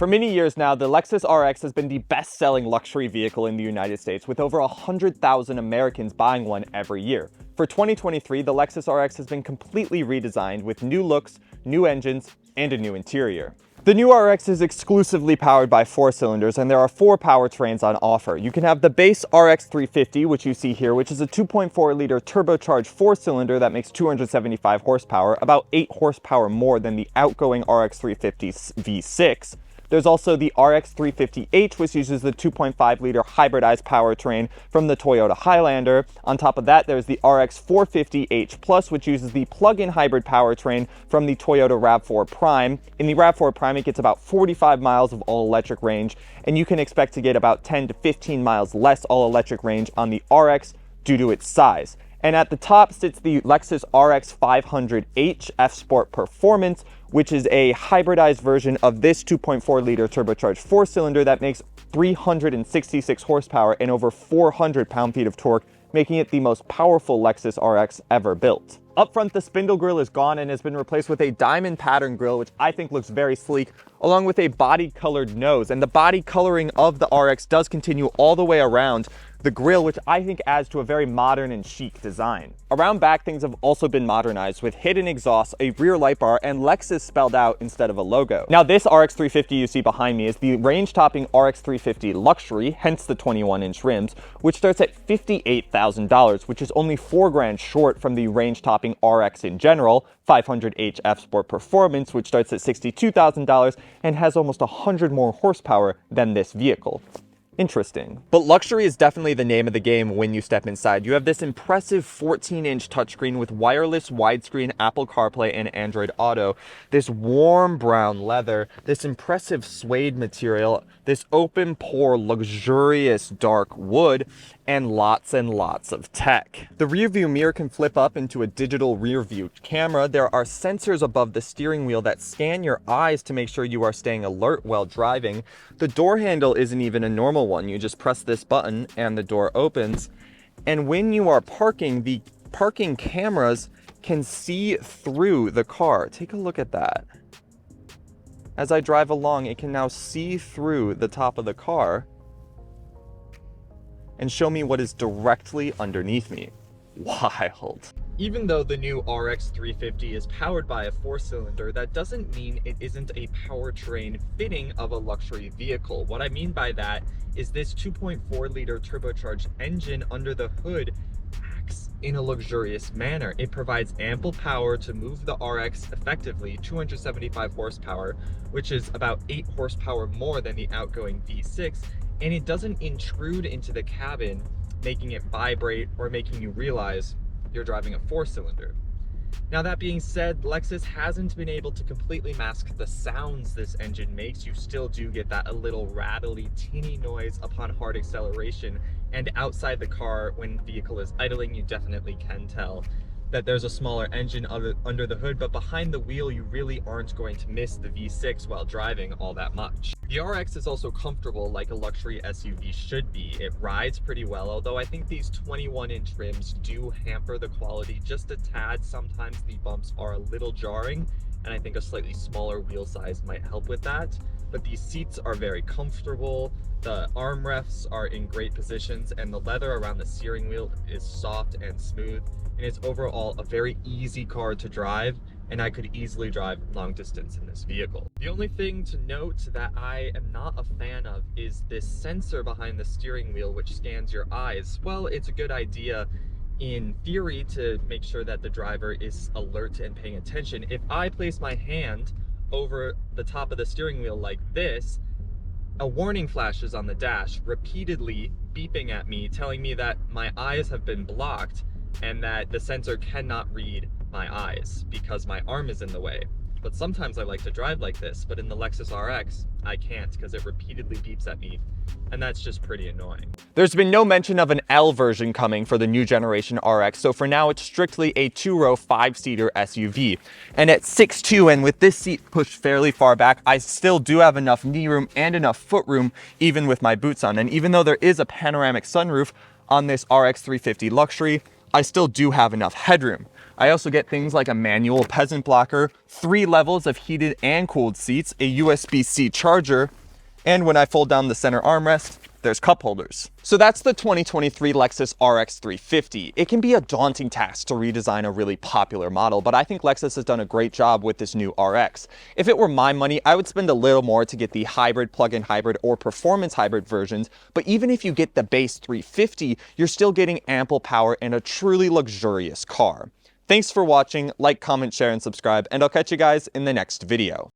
For many years now, the Lexus RX has been the best-selling luxury vehicle in the United States, with over 100,000 Americans buying one every year. For 2023, the Lexus RX has been completely redesigned with new looks, new engines, and a new interior. The new RX is exclusively powered by 4 cylinders, and there are 4 powertrains on offer. You can have the base RX350, which you see here, which is a 2.4-liter turbocharged 4-cylinder that makes 275 horsepower, about 8 horsepower more than the outgoing RX350 V6. There's also the RX350H, which uses the 2.5-liter hybridized powertrain from the Toyota Highlander. On top of that, there's the RX450H Plus, which uses the plug-in hybrid powertrain from the Toyota RAV4 Prime. In the RAV4 Prime, it gets about 45 miles of all-electric range, and you can expect to get about 10 to 15 miles less all-electric range on the RX due to its size. And at the top sits the Lexus RX500H F-Sport Performance, which is a hybridized version of this 2.4-liter turbocharged 4-cylinder that makes 366 horsepower and over 400 pound-feet of torque, making it the most powerful Lexus RX ever built. Up front, the spindle grille is gone and has been replaced with a diamond pattern grille, which I think looks very sleek, along with a body-colored nose. And the body coloring of the RX does continue all the way around the grille, which I think adds to a very modern and chic design. Around back, things have also been modernized with hidden exhaust, a rear light bar, and Lexus spelled out instead of a logo. Now, this RX350 you see behind me is the range-topping RX350 Luxury, hence the 21-inch rims, which starts at $58,000, which is only $4,000 short from the range-topping RX in general, 500H F-Sport Performance, which starts at $62,000 and has almost 100 more horsepower than this vehicle. Interesting. But luxury is definitely the name of the game when you step inside. You have this impressive 14-inch touchscreen with wireless widescreen Apple CarPlay and Android Auto, this warm brown leather, this impressive suede material, this open pore luxurious dark wood, and lots of tech. The rear view mirror can flip up into a digital rear view camera. There are sensors above the steering wheel that scan your eyes to make sure you are staying alert while driving. The door handle isn't even a normal one. You just press this button and the door opens. And when you are parking, the parking cameras can see through the car. Take a look at that. As I drive along, it can now see through the top of the car and show me what is directly underneath me. Wild. Even though the new RX350 is powered by a 4-cylinder, that doesn't mean it isn't a powertrain fitting of a luxury vehicle. What I mean by that is this 2.4-liter turbocharged engine under the hood acts in a luxurious manner. It provides ample power to move the RX effectively, 275 horsepower, which is about 8 horsepower more than the outgoing V6, and it doesn't intrude into the cabin, making it vibrate or making you realize you're driving a 4-cylinder. Now, that being said, Lexus hasn't been able to completely mask the sounds this engine makes. You still do get that a little rattly, tinny noise upon hard acceleration, and outside the car when the vehicle is idling, you definitely can tell that there's a smaller engine under the hood, but behind the wheel, you really aren't going to miss the V6 while driving all that much. The RX is also comfortable like a luxury SUV should be. It rides pretty well, although I think these 21-inch rims do hamper the quality just a tad. Sometimes the bumps are a little jarring, and I think a slightly smaller wheel size might help with that. But these seats are very comfortable, the armrests are in great positions, and the leather around the steering wheel is soft and smooth, and it's overall a very easy car to drive, and I could easily drive long distance in this vehicle. The only thing to note that I am not a fan of is this sensor behind the steering wheel which scans your eyes. Well, it's a good idea in theory to make sure that the driver is alert and paying attention. If I place my hand over the top of the steering wheel like this, a warning flashes on the dash, repeatedly beeping at me, telling me that my eyes have been blocked and that the sensor cannot read my eyes because my arm is in the way. But sometimes I like to drive like this, but in the Lexus RX, I can't because it repeatedly beeps at me, and that's just pretty annoying. There's been no mention of an L version coming for the new generation RX, so for now it's strictly a 2-row 5-seater SUV. And at 6'2", and with this seat pushed fairly far back, I still do have enough knee room and enough foot room even with my boots on. And even though there is a panoramic sunroof on this RX350 Luxury, I still do have enough headroom. I also get things like a manual peasant blocker, 3 levels of heated and cooled seats, a USB-C charger, and when I fold down the center armrest, there's cup holders. So that's the 2023 Lexus RX350. It can be a daunting task to redesign a really popular model, but I think Lexus has done a great job with this new RX. If it were my money, I would spend a little more to get the hybrid, plug-in hybrid, or performance hybrid versions, but even if you get the base 350, you're still getting ample power and a truly luxurious car. Thanks for watching, like, comment, share, and subscribe, and I'll catch you guys in the next video.